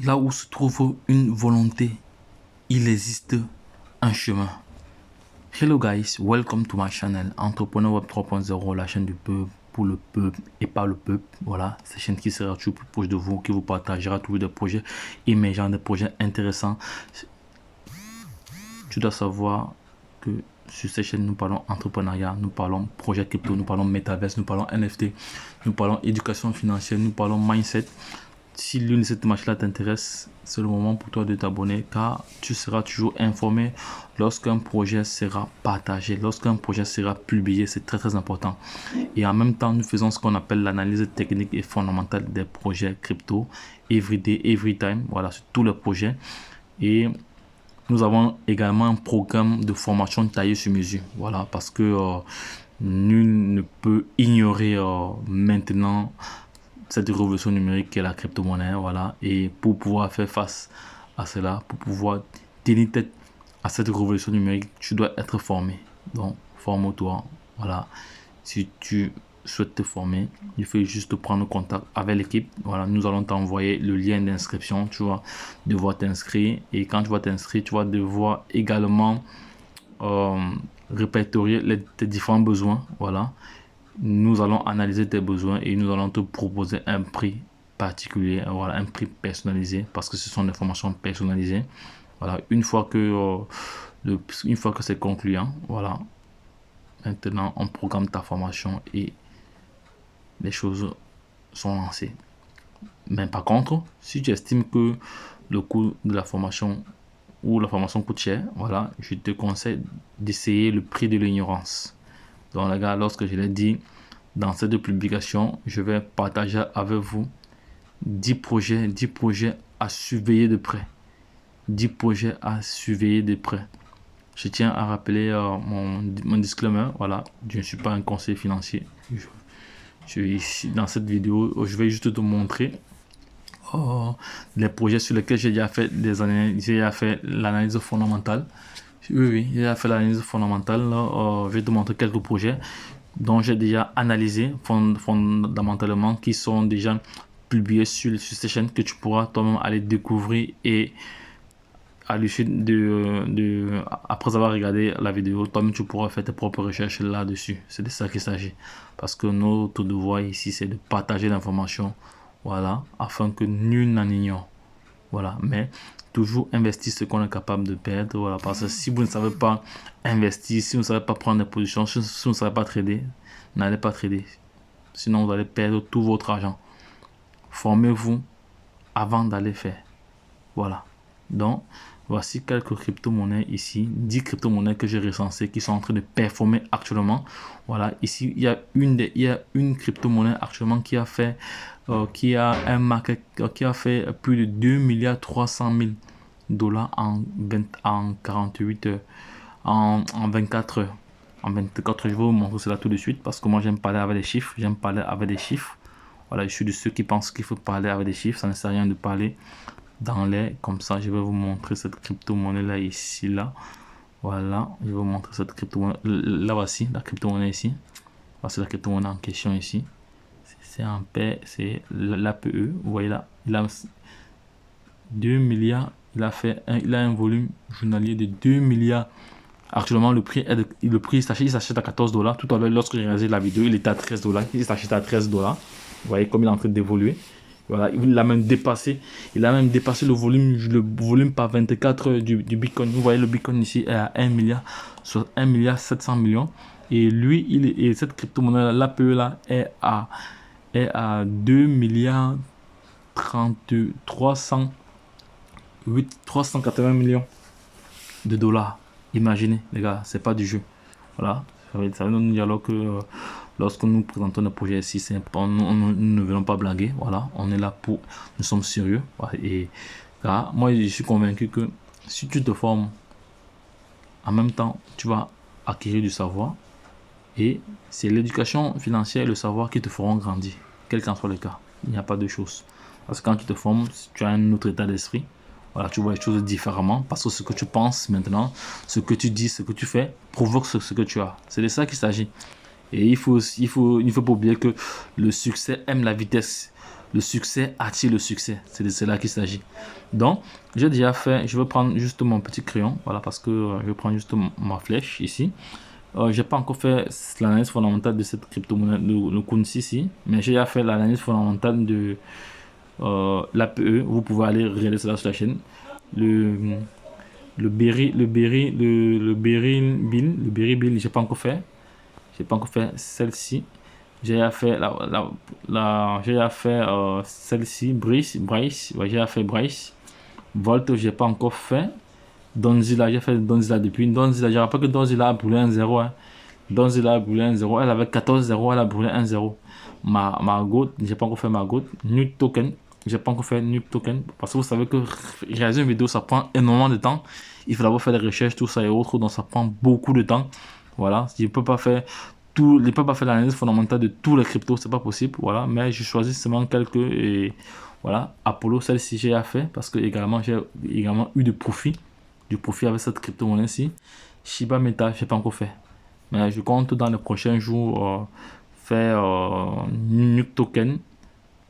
Là où se trouve une volonté, il existe un chemin. Hello guys, welcome to my channel Entrepreneur Web 3.0, la chaîne du peuple, pour le peuple et par le peuple. Voilà, cette chaîne qui sera toujours plus proche de vous, qui vous partagera toujours des projets émergents, des projets intéressants. Tu dois savoir que sur cette chaîne, nous parlons entrepreneuriat, nous parlons projet crypto, nous parlons metaverse, nous parlons NFT, nous parlons éducation financière, nous parlons mindset. Si l'une de ces thématiques-là t'intéresse, c'est le moment pour toi de t'abonner car tu seras toujours informé lorsqu'un projet sera partagé, lorsqu'un projet sera publié. C'est très très important. Et en même temps, nous faisons ce qu'on appelle l'analyse technique et fondamentale des projets crypto, everyday, every time, voilà, sur tous les projets. Et nous avons également un programme de formation taillé sur mesure, voilà, parce que nul ne peut ignorer maintenant cette révolution numérique qui est la crypto-monnaie, voilà. Et pour pouvoir faire face à cela, pour pouvoir tenir tête à cette révolution numérique, tu dois être formé. Donc, forme-toi, voilà. Si tu souhaites te former, il faut juste prendre contact avec l'équipe. Voilà, nous allons t'envoyer le lien d'inscription. Tu vas devoir t'inscrire. Et quand tu vas t'inscrire, tu vas devoir également répertorier tes différents besoins. Voilà. Nous allons analyser tes besoins et nous allons te proposer un prix particulier, voilà, un prix personnalisé parce que ce sont des formations personnalisées. Voilà, une fois que c'est concluant, voilà, maintenant on programme ta formation et les choses sont lancées. Mais par contre, si tu estimes que le coût de la formation ou la formation coûte cher, voilà, je te conseille d'essayer le prix de l'ignorance. Donc les gars, lorsque je l'ai dit, dans cette publication, je vais partager avec vous 10 projets à surveiller de près. 10 projets à surveiller de près. Je tiens à rappeler mon disclaimer, voilà, je ne suis pas un conseiller financier. Ici, dans cette vidéo, je vais juste te montrer les projets sur lesquels j'ai déjà fait des analyses, j'ai déjà fait l'analyse fondamentale. Oui, j'ai déjà fait l'analyse fondamentale. Je vais te montrer quelques projets dont j'ai déjà analysé fondamentalement, qui sont déjà publiés sur cette chaîne, que tu pourras toi-même aller découvrir et à l'issue après avoir regardé la vidéo, toi-même tu pourras faire tes propres recherches là-dessus. C'est de ça qu'il s'agit. Parce que notre devoir ici, c'est de partager l'information, voilà, afin que nul n'en ignore. Voilà, mais toujours investir ce qu'on est capable de perdre, voilà, parce que si vous ne savez pas investir, si vous ne savez pas prendre des positions, si vous ne savez pas trader, n'allez pas trader. Sinon, vous allez perdre tout votre argent. Formez-vous avant d'aller faire. Voilà. Donc, voici quelques crypto-monnaies ici. 10 crypto-monnaies que j'ai recensées qui sont en train de performer actuellement. Voilà. Ici, il y a une crypto-monnaie actuellement qui a fait qui a un market qui a fait plus de 2 milliards 300 000 dollars en 48 heures, en 24 heures. En 24 heures, je vais vous montrer cela tout de suite parce que moi j'aime parler avec des chiffres. J'aime parler avec des chiffres. Voilà, je suis de ceux qui pensent qu'il faut parler avec des chiffres. Ça ne sert à rien de parler dans l'air comme ça. Je vais vous montrer cette crypto-monnaie là, ici, là. Voilà, je vais vous montrer cette crypto-monnaie. Là, voici la crypto-monnaie ici. Voici la crypto-monnaie en question ici. C'est un paix, c'est l'APE. Vous voyez là, il a 2 milliards. Il a un volume journalier de 2 milliards. Actuellement, le prix il s'achète à 14 dollars. Tout à l'heure, lorsque j'ai réalisé la vidéo, il était à 13 dollars. Il s'achète à 13 dollars. Vous voyez comme il est en train d'évoluer. Voilà, il a même dépassé le volume par 24 du Bitcoin. Vous voyez, le Bitcoin ici est à 1 milliard, sur 1 milliard 700 millions. Et lui, et cette crypto-monnaie, l'APE là, est à 2 milliards 380 millions de dollars. Imaginez, les gars, c'est pas du jeu. Voilà, ça veut nous dire alors que lorsque nous présentons nos projets ici, nous ne venons pas blaguer. Voilà, on est là nous sommes sérieux. Voilà, et là, moi, je suis convaincu que si tu te formes, en même temps, tu vas acquérir du savoir. Et c'est l'éducation financière et le savoir qui te feront grandir, quel qu'en soit le cas. Il n'y a pas de choses. Parce que quand tu te formes, tu as un autre état d'esprit. Voilà, tu vois les choses différemment parce que ce que tu penses maintenant, ce que tu dis, ce que tu fais, provoque ce que tu as. C'est de ça qu'il s'agit. Et il faut pas oublier que le succès aime la vitesse. Le succès attire le succès. C'est de cela qu'il s'agit. Donc, j'ai déjà fait, je vais prendre juste mon petit crayon, voilà, parce que je prends juste ma flèche ici. J'ai pas encore fait l'analyse fondamentale de cette crypto-monnaie, le Kunsi ici, mais j'ai déjà fait l'analyse fondamentale de l'APE. Vous pouvez aller regarder cela sur la chaîne. Le Berry Bill, j'ai pas encore fait. J'ai pas encore fait celle-ci. J'ai fait j'ai fait celle-ci, Bryce, ouais, j'ai fait Bryce. Volt, j'ai pas encore fait. Donzilla, j'ai fait Donzilla depuis. Donzilla, je rappelle que Donzilla a brûlé 1-0. Hein. Donzilla a brûlé 1-0. Elle avait 14-0, elle a brûlé 1-0. Margot, j'ai pas encore fait Margot. Nuke Token, j'ai pas encore fait Nuke Token. Parce que vous savez que réaliser une vidéo, ça prend énormément de temps. Il faut d'abord faire des recherches, tout ça et autres. Donc ça prend beaucoup de temps. Voilà, je ne peux pas faire l'analyse fondamentale de tous les cryptos, c'est pas possible. Voilà, mais je choisis seulement quelques et voilà. Apollo, celle-ci j'ai fait parce que également j'ai également eu du profit avec cette crypto-monnaie-ci. Shiba Meta, j'ai pas encore fait. Mais je compte dans les prochains jours faire Nuke Token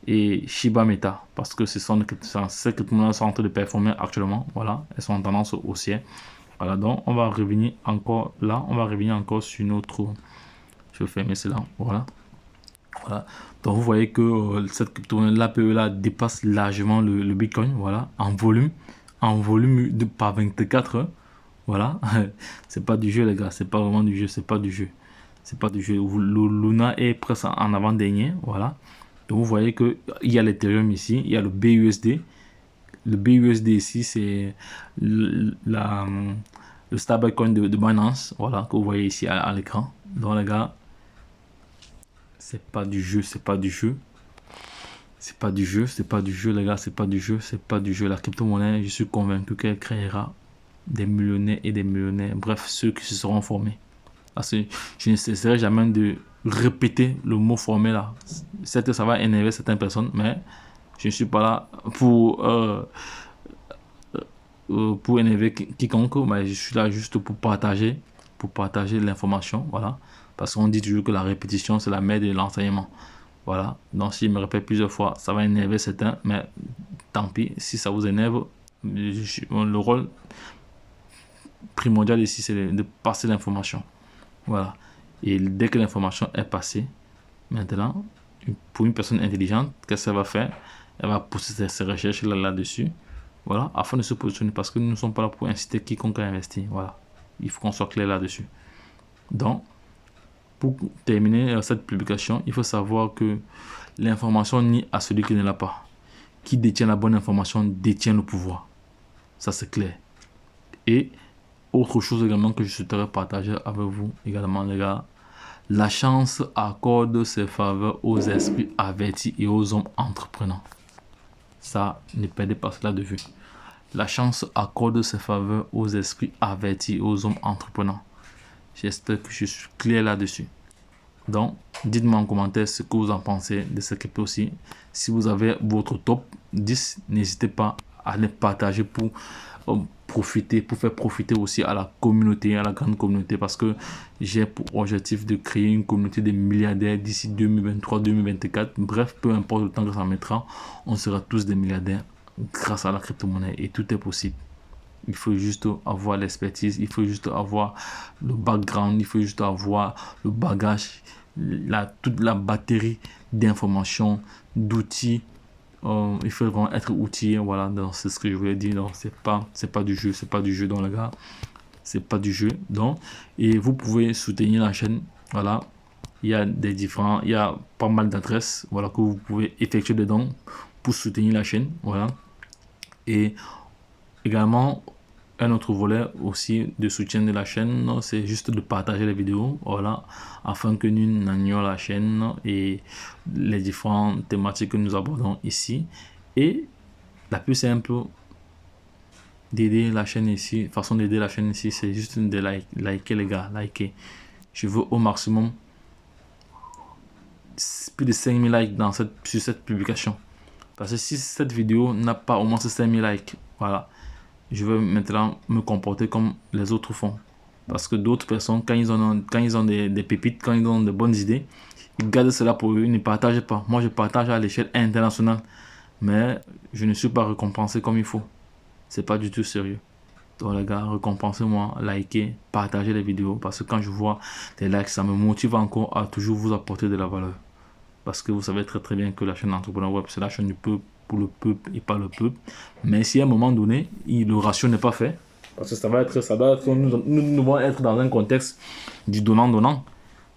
et Shiba Meta parce que ces crypto-monnaies sont en train de performer actuellement. Voilà, elles sont en tendance haussière. Voilà, donc on va revenir encore là, on va revenir encore sur notre. Je vais fermer cela. Voilà. Voilà. Donc vous voyez que cette crypto-monnaie, l'APE là, dépasse largement le Bitcoin. Voilà, en volume de par 24 heures. Voilà, c'est pas du jeu les gars, c'est pas vraiment du jeu, c'est pas du jeu. C'est pas du jeu. Le Luna est presque en avant-dernier. Voilà. Donc vous voyez que il y a l'Ethereum ici, il y a le BUSD. Le BUSD ici, c'est le stablecoin de Binance, voilà, que vous voyez ici à l'écran. Donc les gars, c'est pas du jeu, c'est pas du jeu. C'est pas du jeu, c'est pas du jeu les gars, c'est pas du jeu, c'est pas du jeu. La crypto-monnaie, je suis convaincu qu'elle créera des millionnaires et des millionnaires, bref, ceux qui se seront formés. Parce que je ne cesserai jamais de répéter le mot formé là. Certes, ça va énerver certaines personnes, mais je ne suis pas là pour énerver quiconque, mais je suis là juste pour partager l'information, voilà. Parce qu'on dit toujours que la répétition, c'est la mère de l'enseignement. Voilà. Donc, si je me répète plusieurs fois, ça va énerver certains, mais tant pis, si ça vous énerve, le rôle primordial ici, c'est de passer l'information. Voilà. Et dès que l'information est passée, maintenant, pour une personne intelligente, qu'est-ce qu'elle va faire? Elle va pousser ses recherches là-dessus. Voilà, afin de se positionner, parce que nous ne sommes pas là pour inciter quiconque à investir. Voilà, il faut qu'on soit clair là-dessus. Donc, pour terminer cette publication, il faut savoir que l'information nie à celui qui ne l'a pas. Qui détient la bonne information détient le pouvoir. Ça, c'est clair. Et autre chose également que je souhaiterais partager avec vous également, les gars. La chance accorde ses faveurs aux esprits avertis et aux hommes entreprenants. Ça, ne perdez pas cela de vue. La chance accorde ses faveurs aux esprits avertis et aux hommes entreprenants. J'espère que je suis clair là-dessus. Donc, dites-moi en commentaire ce que vous en pensez de ce clip aussi. Si vous avez votre top 10, n'hésitez pas à les partager pour faire profiter aussi à la communauté, à la grande communauté, parce que j'ai pour objectif de créer une communauté de milliardaires d'ici 2023-2024. Bref, peu importe le temps que ça mettra, on sera tous des milliardaires grâce à la crypto-monnaie et tout est possible. Il faut juste avoir l'expertise, il faut juste avoir le background, il faut juste avoir le bagage, toute la batterie d'informations, d'outils. Il faut vraiment être outillé, voilà, c'est ce que je voulais dire. Donc c'est pas du jeu, c'est pas du jeu dans le gars, c'est pas du jeu. Donc, et vous pouvez soutenir la chaîne, voilà. Il y a pas mal d'adresses, voilà, que vous pouvez effectuer des dons pour soutenir la chaîne, voilà. Et également, un autre volet aussi de soutien de la chaîne, c'est juste de partager les vidéos, voilà, afin que nous n'annions la chaîne et les différentes thématiques que nous abordons ici. Et la plus simple d'aider la chaîne ici, façon d'aider la chaîne ici, c'est juste de liker les gars, liker. Je veux au maximum plus de 5000 likes sur cette publication. Parce que si cette vidéo n'a pas au moins 5000 likes, voilà, je vais maintenant me comporter comme les autres font. Parce que d'autres personnes, quand ils ont des pépites, quand ils ont de bonnes idées, Ils gardent cela pour eux, ils ne partagent pas. Moi, je partage à l'échelle internationale, mais je ne suis pas récompensé comme il faut. C'est pas du tout sérieux. Donc les gars, récompensez-moi, likez, partagez les vidéos, parce que quand je vois des likes, ça me motive encore à toujours vous apporter de la valeur. Parce que vous savez très très bien que la chaîne Entrepreneur Web, c'est la chaîne du peuple, pour le peuple et pas le peuple. Mais si à un moment donné, le ratio n'est pas fait, parce que ça doit être, nous devons être dans un contexte du donnant-donnant.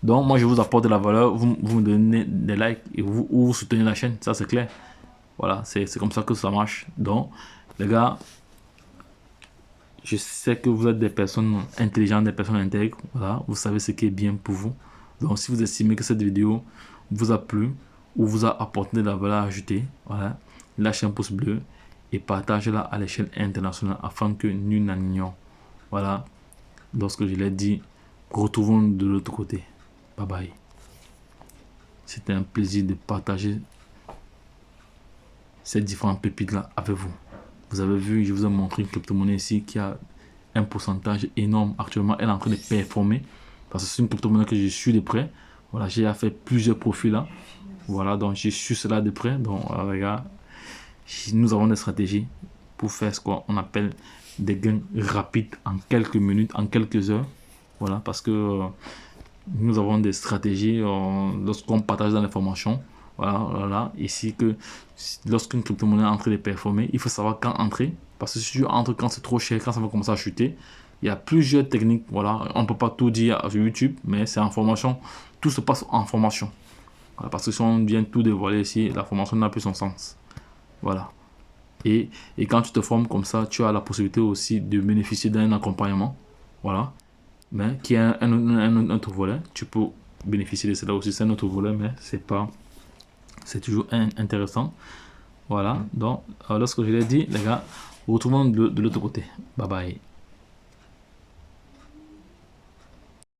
Donc moi je vous apporte de la valeur, vous me donnez des likes et vous soutenez la chaîne, ça c'est clair. Voilà, c'est comme ça que ça marche. Donc les gars, je sais que vous êtes des personnes intelligentes, des personnes intègres. Voilà, vous savez ce qui est bien pour vous. Donc si vous estimez que cette vidéo vous a plu ou vous a apporté de la valeur ajoutée, voilà, lâchez un pouce bleu et partagez-la à l'échelle internationale afin que nul n'en ignore. Voilà, lorsque je l'ai dit, retrouvons de l'autre côté. Bye bye. C'était un plaisir de partager ces différentes pépites là avec vous. Vous avez vu, je vous ai montré une crypto-monnaie ici qui a un pourcentage énorme. Actuellement, elle est en train de performer parce que c'est une crypto-monnaie que je suis de près. Voilà, j'ai fait plusieurs profils là. Voilà, donc je suis cela de près. Donc, regarde, nous avons des stratégies pour faire ce qu'on appelle des gains rapides en quelques minutes, en quelques heures. Voilà, parce que nous avons des stratégies lorsqu'on partage dans l'information. Voilà, ici que lorsqu'une crypto-monnaie est en train de performer, il faut savoir quand entrer. Parce que si tu entres quand c'est trop cher, quand ça va commencer à chuter, il y a plusieurs techniques. Voilà, on ne peut pas tout dire sur YouTube, mais c'est en formation. Tout se passe en formation. Voilà, parce que si on vient tout dévoiler ici, la formation n'a plus son sens. Voilà. Et quand tu te formes comme ça, tu as la possibilité aussi de bénéficier d'un accompagnement. Voilà. Mais qui est un autre volet. Tu peux bénéficier de cela aussi. C'est un autre volet, mais c'est toujours intéressant. Voilà. Donc, lorsque je l'ai dit, les gars, retrouvons de l'autre côté. Bye bye.